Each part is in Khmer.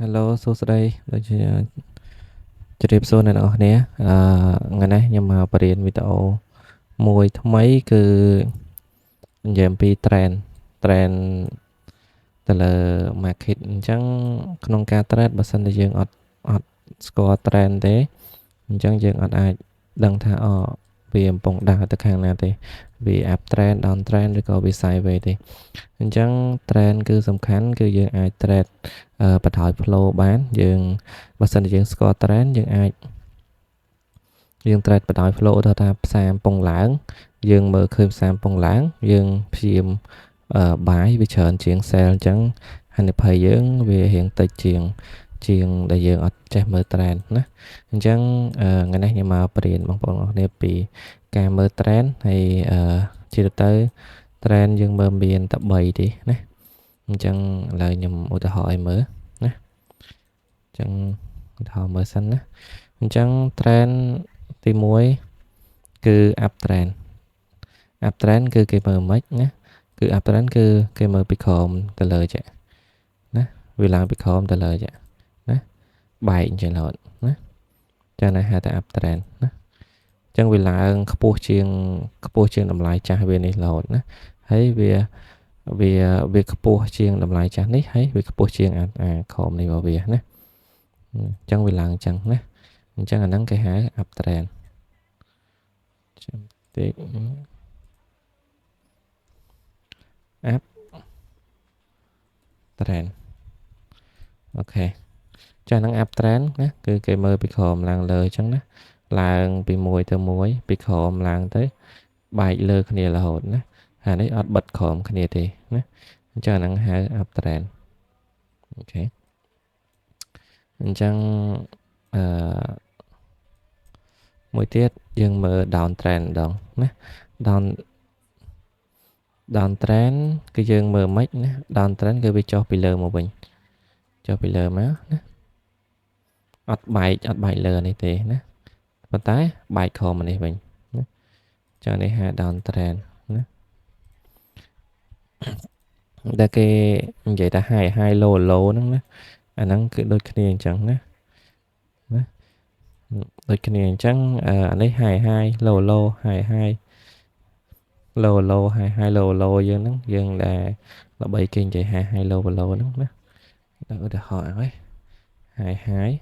Hello សួស្តីដូចជាជម្រាបសួរអ្នកនរគ្នាថ្ងៃនេះខ្ញុំមកបរៀនវីដេអូមួយថ្មីគឺនិយាយអំពី trend ទៅលើ market អញ្ចឹងក្នុងការ trade បើសិនជាយើងអត់ស្គាល់ trend ទេអញ្ចឹងយើងអត់អាចដឹងថាវាកំពុងដើរទៅខាងណាទេវា up trend down trend ឬក៏វា sideways ទេអញ្ចឹង trend គឺសំខាន់គឺយើងអាច trade បន្ថយ flow បានយើងបើសិនជាយើងស្គាល់ trend យើងអាចយើង trade បន្ថយ flow ទៅថាផ្សារកំពុងឡើងយើងមើលឃើញផ្សារកំពុងឡើងយើងព្យាយាមbuy វាច្រើនជាង sell អញ្ចឹងហានិភ័យយើងវារៀងតិចជាងដែលយើងអត់ចេះមើល trend ណាអញ្ចឹងថ្ងៃនេះខ្ញុំមកបរៀនបងប្អូនអរគ្នាពីការមើល trend ហើយជាទូទៅ trend យើងមើលមានតែ3ទេណាអញ្ចឹងឥឡូវខ្ញុំឧទាហរណ៍ឲ្យមើលណាអញ្ចឹងឧទាហរណ៍មើលសិនណាអញ្ចឹង trend ទី1គឺ up trend គឺគេមើលមិនណាគឺ up trend គឺគេមើលពីក្រោមទៅលើចាណាវាឡើងពីក្រោមទៅលើចាណាបែកអញ្ចឹងរហូតណាចឹងណាហៅថា up trend ណាអញ្ចឹងវាឡើងខ្ពស់ជាងតម្លៃចាស់វានេះរហូតណាហើយវាខ្ពស់ជាងតម្លៃចាស់នេះហើយវាខ្ពស់ជាងអាក្រោមនេះរបស់វាណាអញ្ចឹងវាឡើងអញ្ចឹងណាអញ្ចឹងអាហ្នឹងគេហៅ up trend ចាំតិច up trend អូខេចាហ្នឹង up trend ណាគឺគេមើលពីក្រោមឡើងលើអញ្ចឹងណាឡើងពីមួយទៅមួយពីក្រោមឡើងទៅបែកលើគ្នារហូតណាហើយនេះអត់បិទក្រោមគ្នាទេណាអញ្ចឹងហ្នឹងហៅ up trend អូខេអញ្ចឹងអឺមួយទៀតយើងមើល down trend ម្ដងណា down down trend គឺយើងមើលមិនណា down trend គឺវាចុះពីលើមកវិញចុះពីលើមកណាអត់បែកលើនេះទេណាប៉ុន្តែបែកក្រោមនេះវិញណាចានេះហៅ down trend ណាដែលគេនិយាយថា high low low ហ្នឹងណាអាហ្នឹងគឺដូចគ្នាអញ្ចឹងណាដូចគ្នាអញ្ចឹងអានេះ high low low high low low high low low យើងហ្នឹងយើងដែលល្បីគេនិយាយ high low low ហ្នឹងណាដល់ឧទាហរណ៍ឲ្យ high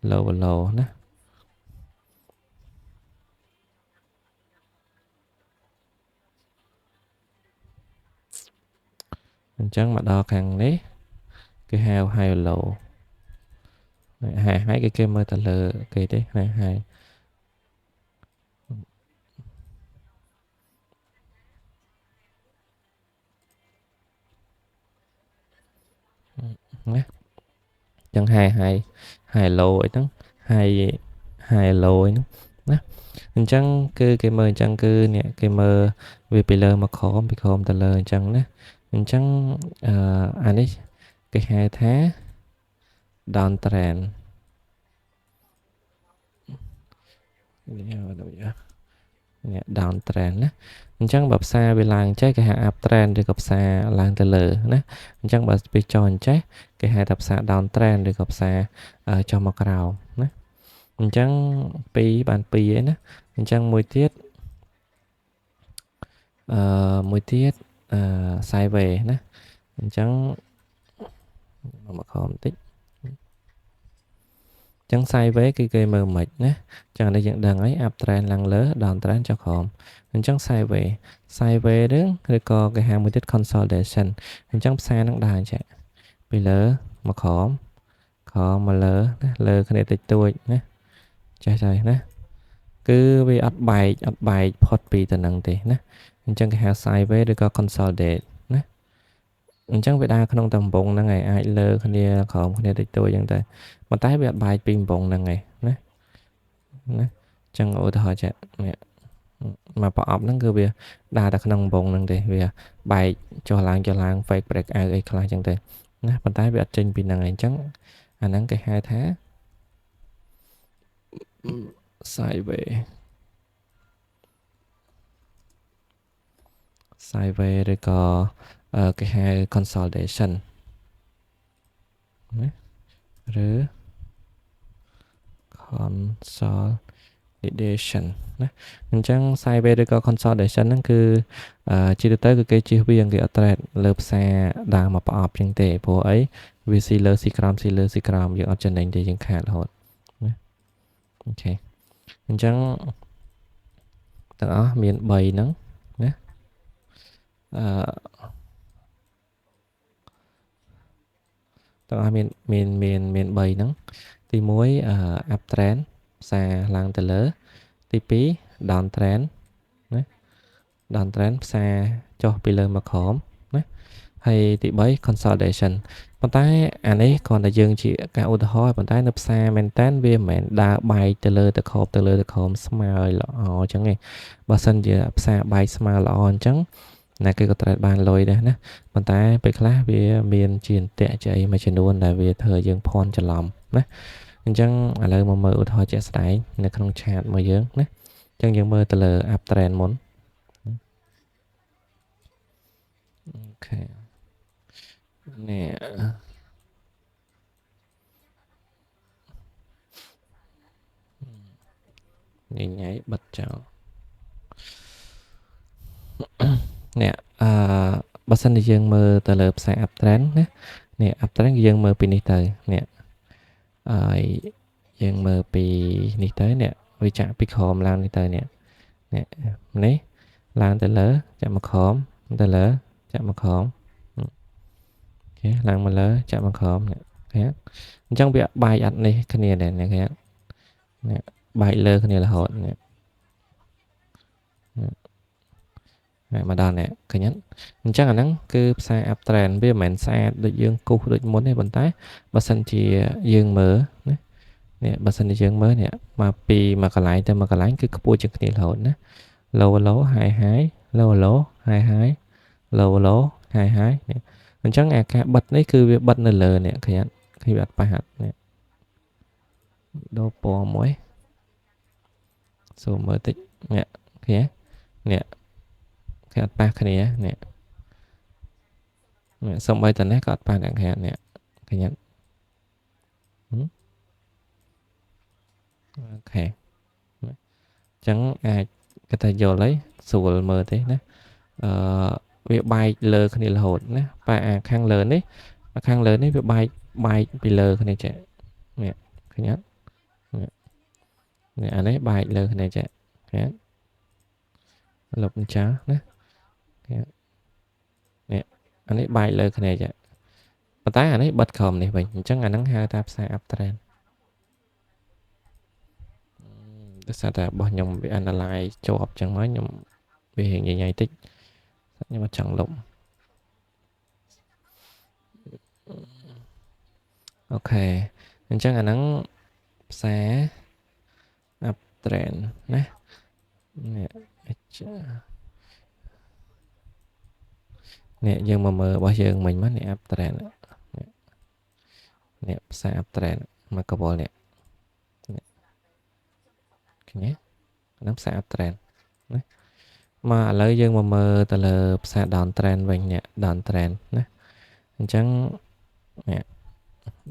low low ណាអញ្ចឹងមកដល់ខាងនេះគេហៅ high low high គេមើលទៅលើគេទេណា high ណាចឹង high low អីហ្នឹង high high low អីហ្នឹងណាអញ្ចឹងគឺគេមើលអញ្ចឹងគឺអ្នកគេមើលវាពីលើមកក្រោមពីក្រោមទៅលើអញ្ចឹងណាអញ្ចឹងអានេះគេហៅថា down trend នេះ down trend ណាអញ្ចឹងបើផ្សារវាឡើងចេះគេហៅ up trend ឬក៏ផ្សារឡើងទៅលើណាអញ្ចឹងបើវាចុះអញ្ចេះគេហៅថាផ្សារ down trend ឬក៏ផ្សារចុះមកក្រោមណាអញ្ចឹងបាន2ឯណាអញ្ចឹងមួយទៀតsideways ណាអញ្ចឹងមកខមបន្តិចអញ្ចឹង sideways គឺគេមើលមិនណាអញ្ចឹងនេះយើងដឹងហើយ up trend ឡើងលើ down trend ចុះក្រោមអញ្ចឹង sideways ហ្នឹងឬក៏គេហៅមួយទៀត consolidation អញ្ចឹងផ្សារនឹងដើរចេះពីលើមកក្រោមមកលើណាលើគ្នាតិចតួចណាចេះហើយណាគឺវាអត់បែកផុតពីតំណឹងទេណាអញ្ចឹងគេហៅ sideways ឬក៏ consolidate ណាអញ្ចឹងវាដើរក្នុងតំបន់ហ្នឹងឯងអាចលើគ្នាក្រោមគ្នាតិចតួចអញ្ចឹងតែប៉ុន្តែវាអត់បែកពីតំបន់ហ្នឹងឯងណាអញ្ចឹងឧទាហរណ៍ចានេះមកប្រអប់ហ្នឹងគឺវាដើរតែក្នុងតំបន់ហ្នឹងទេវាបែកចុះឡើង fake break out អីខ្លះអញ្ចឹងទេណាប៉ុន្តែវាអត់ចេញពីហ្នឹងឯងអញ្ចឹងអាហ្នឹងគេហៅថា sideways sideways ឬក៏គេហៅ consolidation ណាឬ consolidation ណាអញ្ចឹង sideways ឬក៏ consolidation ហ្នឹងគឺជាទូទៅគឺគេជៀសវាងគេអត់ trade លើផ្សារដើរមកប្រអប់ជាងទេព្រោះអីវាស៊ីលើស៊ីក្រោមស៊ីលើស៊ីក្រោមយើងអត់ចំណេញទេយើងខាតរហូតណាអូខេអញ្ចឹងទាំងអស់មាន3ហ្នឹងណាអឺទាំងអស់មាន3ហ្នឹងទី1 up trend ផ្សារឡើងទៅលើទី2 down trend ណា down trend ផ្សារចុះពីលើមកក្រោមណាហើយទី3 consolidation ប៉ុន្តែអានេះគ្រាន់តែយើងជាការឧទាហរណ៍ប៉ុន្តែនៅផ្សារមែនតើវាមិនមែនដើរបែកទៅលើទៅខោបទៅលើទៅខោមស្មើឲ្យល្អអញ្ចឹងទេបើសិនជាផ្សារបែកស្មើល្អអញ្ចឹងណាគេក៏ trade បានលុយដែរណាប៉ុន្តែពេលខ្លះវាមានជាអន្ទាក់ជាអីមួយចំនួនដែលវាធ្វើឲ្យយើងភ័ន្តច្រឡំណាអញ្ចឹងឥឡូវមកមើលឧទាហរណ៍ជាក់ស្ដែងនៅក្នុង chart មួយយើងណាអញ្ចឹងយើងមើលទៅលើ up trend មុនអូខេនេះញ៉ៃបិទចោលនេះបើសិនជាយើងមើលទៅលើផ្សារ up trend ណានេះ up trend យើងមើលពីនេះទៅនេះហើយយើងមើលពីនេះទៅនេះវាចាក់ពីក្រោមឡើងនេះទៅនេះឡើងទៅលើចាក់មកក្រោមទៅលើចាក់មកក្រោមអូខេឡើងមកលើចាក់មកក្រោមនេះឃើញអញ្ចឹងវាបាយអត់នេះគ្នាដែរនេះឃើញនេះបាយលើគ្នារហូតនេះមកដល់នេះឃើញអញ្ចឹងអាហ្នឹងគឺផ្សារ up trend វាមិនមែនស្អាតដូចយើងគូសដូចមុនទេប៉ុន្តែបើសិនជាយើងមើលណានេះបើសិនជាយើងមើលនេះមកពីមួយកន្លែងទៅមួយកន្លែងគឺខ្ពស់ជាងគ្នារហូតណា low low high high low low high high low low high high នេះអញ្ចឹងអាការបិទនេះគឺវាបិទនៅលើនេះឃើញវាអត់ប៉ះនេះដូរពណ៌មួយសូមមើលតិចនេះឃើញនេះគេអត់ប៉ះគ្នានេះសូម្បីតែនេះក៏អត់ប៉ះអ្នកខាងនេះឃើញអូខេអញ្ចឹងអាចគេថាយល់ហើយស្រួលមើលទេណាវាបែកលើគ្នារហូតណាប៉ះអាខាងលើនេះវាបែកពីលើគ្នាចេះនេះឃើញអត់នេះអានេះបែកលើគ្នាចេះឃើញលុបចោលណានេះអានេះបែកលើគ្នាចេះប៉ុន្តែអានេះបិទក្រោមនេះវិញអញ្ចឹងអាហ្នឹងហៅថាផ្សារ up trend ដោយសារតែរបស់ខ្ញុំវា analyze ជាប់ចឹងមកខ្ញុំវារៀងញ៉ៃតិចខ្ញុំអត់ចង់លុបអូខេអញ្ចឹងអាហ្នឹងផ្សារ up trend ណានេះយើងមកមើលរបស់យើងមិញមកនេះ up trend នេះផ្សារ up trend មកកវលនេះឃើញទេហ្នឹងផ្សារ up trend ណាមកឥឡូវយើងមកមើលទៅលើផ្សារ down trend វិញនេះ down trend ណាអញ្ចឹងនេះ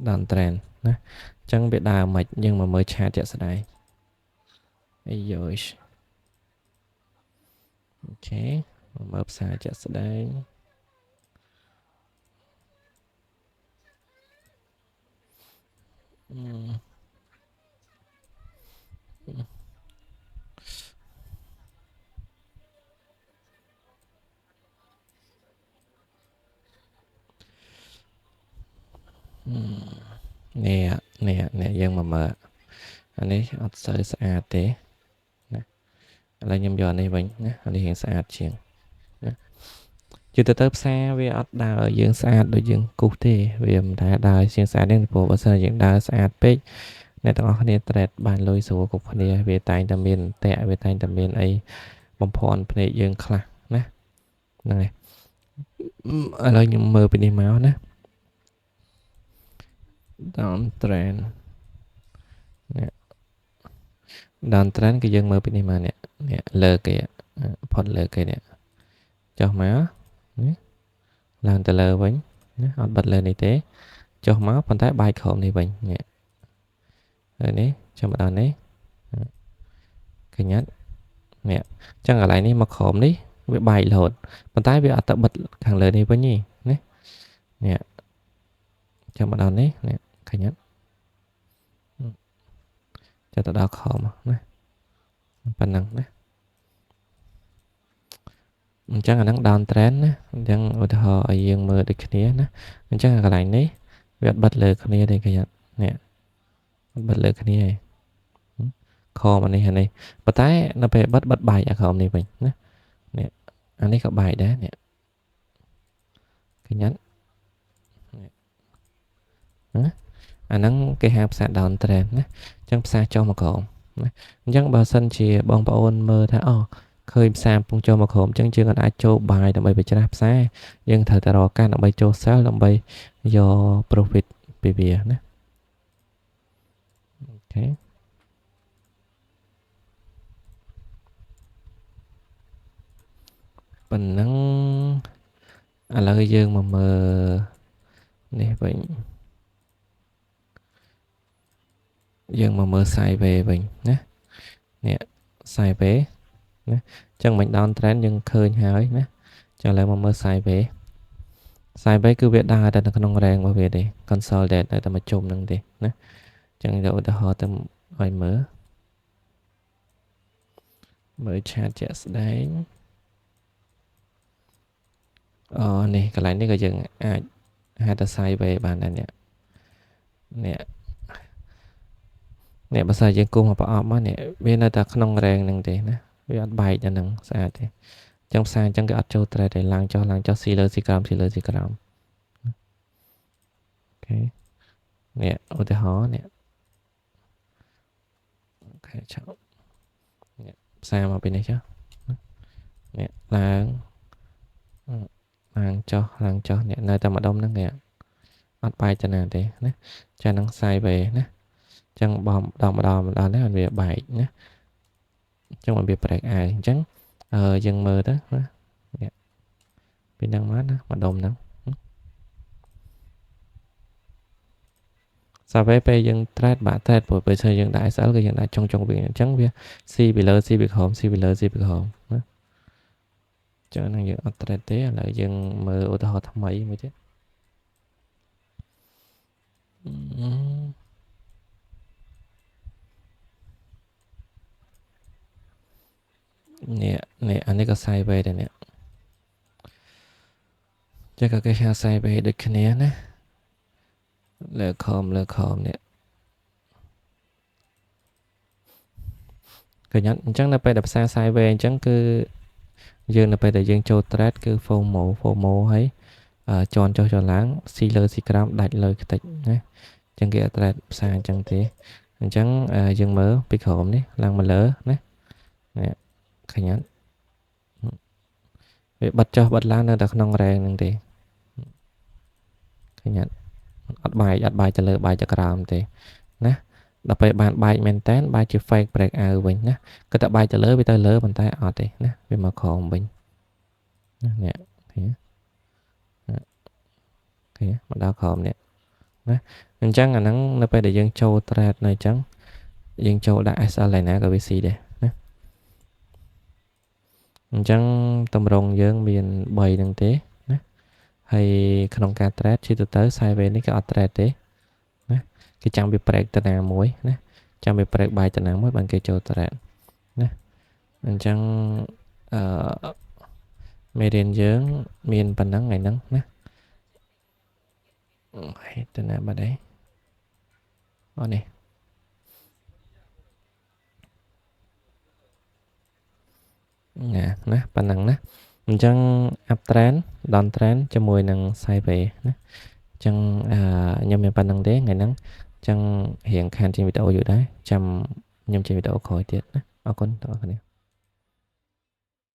down trend ណាអញ្ចឹងវាដើរមិនយើងមកមើលឆាតជាក់ស្ដែងអាយយអូខេមកមើលផ្សារជាក់ស្ដែងនេះយើងមកមើលអានេះអត់សូវស្អាតទេណាឥឡូវខ្ញុំយកនេះវិញណាអានេះរៀងស្អាតជាងណាជឿទៅផ្សារវាអត់ដើរយើងស្អាតដូចយើងគូសទេវាមិនដែលដើរជាងស្អាតទេព្រោះបើសិនយើងដើរស្អាតពេកអ្នកទាំងអស់គ្នា trade បានលុយស្រួលគ្រប់គ្នាវាតែងតែមានតែវាតែងតែមានអីបំផន់ភ្នែកយើងខ្លះណាហ្នឹងហើយឥឡូវខ្ញុំមើលពីនេះមកណា down trend នេះ down trend គឺយើងមើលពីនេះមកនេះលើគេផុតលើគេនេះ ចុះមកណាឡើងទៅលើវិញណាអត់បិទលើនេះទេចុះមកប៉ុន្តែបែកក្រោមនេះវិញនេះហើយនេះចាំម្ដងនេះឃើញអត់នេះអញ្ចឹងកន្លែងនេះមកក្រោមនេះវាបែករហូតប៉ុន្តែវាអត់ទៅបិទខាងលើនេះវិញទេណានេះចាំម្ដងនេះនេះឃើញអត់ចាំទៅដល់ក្រោមណាប៉ុណ្ណឹងណាអញ្ចឹងអាហ្នឹង down trend ណាអញ្ចឹងឧទាហរណ៍ឲ្យយើងមើលដូចគ្នាណាអញ្ចឹងកន្លែងនេះវាអត់បិទលើគ្នាទេឃើញអត់នេះអត់បិទលើគ្នាទេខមអានេះប៉ុន្តែនៅពេលបិទបែកអាខមនេះវិញណានេះអានេះក៏បែកដែរនេះឃើញអត់ណាអាហ្នឹងគេហៅផ្សារ down trend ណាអញ្ចឹងផ្សារចុះមកក្រោមណាអញ្ចឹងបើសិនជាបងប្អូនមើលថាអូឃើញផ្សារកំពុងចូលមកក្រោមអញ្ចឹងយើងអាចចូលបាយដើម្បីបញ្ច្រាស់ផ្សារយើងត្រូវតែរកការដើម្បីចូល sell ដើម្បីយក profit ពីវាណាអូខេប៉ុណ្ណឹងឥឡូវយើងមកមើលនេះវិញយើងមកមើល sideways វិញណានេះ sideways ណាអញ្ចឹងមិន down trend យើងឃើញហើយណាចឹងឥឡូវមកមើល sideways គឺវាដើរតែនៅក្នុង range របស់វាទេ consolidate នៅតែមកជុំនឹងទេណាអញ្ចឹងយកឧទាហរណ៍ទៅឲ្យមើល chart ជាក់ស្ដែងនេះកន្លែងនេះក៏យើងអាចហៅថា sideways បានដែរនេះបើសិនយើងគូសមកប្រអប់មកនេះវានៅតែក្នុង range ហ្នឹងទេណាវាអត់បែកទៅនឹងស្អាតទេអញ្ចឹងផ្សារអញ្ចឹងគេអត់ចូល trade ទេឡើងចុះស៊ីលើស៊ីក្រោមអូខេនេះឧទាហរណ៍នេះអូខេចុះនេះផ្សារមកពីនេះចុះនេះឡើងចុះនេះនៅតែម្ដុំហ្នឹងគេអត់បែកទៅណាទេណាចាហ្នឹង sideways ណាអញ្ចឹងបំម្ដងនេះវាបែកណាអញ្ចឹងវា break out អញ្ចឹងយើងមើលទៅណានេះពីហ្នឹងមកណាម្ដុំហ្នឹងsideways ពេលយើង trade បាក់ trade ព្រោះពេលយើងដាក់ SL គឺយើងដាក់ចុងវិញអញ្ចឹងវា C ពីលើ C ពីក្រោម C ពីលើ C ពីក្រោមណាចឹងហ្នឹងយើងអត់ trade ទេឥឡូវយើងមើលឧទាហរណ៍ថ្មីមួយទៀតនេះអានេះក៏ sideways ដែរនេះចឹងក៏គេហៅ sideways ដូចគ្នាណាលើខមនេះឃើញអត់អញ្ចឹងនៅពេលដែលផ្សារ sideways អញ្ចឹងគឺយើងនៅពេលដែលយើងចូល trade គឺ FOMO ហើយជន់ចុះជន់ឡើងស៊ីលើស៊ីក្រោមដាច់លើខ្ទេចណាអញ្ចឹងគេអត់ trade ផ្សារអញ្ចឹងទេអញ្ចឹងយើងមើលពីក្រោមនេះឡើងមកលើណានេះឃើញអត់វាបិទចុះបិទឡើងនៅតែក្នុង range ហ្នឹងទេឃើញអត់បែកទៅលើបែកទៅក្រោមទេណាដល់ពេលបានបែកមែនតើបែកជា fake break out វិញណាគឺតែបែកទៅលើវាទៅលើប៉ុន្តែអត់ទេណាវាមកក្រោមវិញនេះឃើញមកដល់ក្រោមនេះណាអញ្ចឹងអាហ្នឹងនៅពេលដែលយើងចូល trade នៅអញ្ចឹងយើងចូលដាក់ SL ឯណាក៏វាស៊ីដែរណាអញ្ចឹងតម្រងយើងមាន3ហ្នឹងទេណាហើយក្នុងការ trade ជាទូទៅ sideways នេះក៏អត់ trade ទេណាគេចាំវា break ទៅណាមួយណាចាំវា break បាយទៅណាមួយបានគេចូល trade ណាអញ្ចឹងមេរៀនយើងមានប៉ុណ្ណឹងថ្ងៃហ្នឹងណាហើយទៅណាបាត់ហើយនេះណាប៉ុណ្ណឹងណាអញ្ចឹង up trend down trend ជាមួយនឹង sideways ណាអញ្ចឹងខ្ញុំមានប៉ុណ្ណឹងទេថ្ងៃហ្នឹងអញ្ចឹងរៀងខានជាវីដេអូយូរដែរចាំខ្ញុំជាវីដេអូក្រោយទៀតណាអរគុណបងប្អូន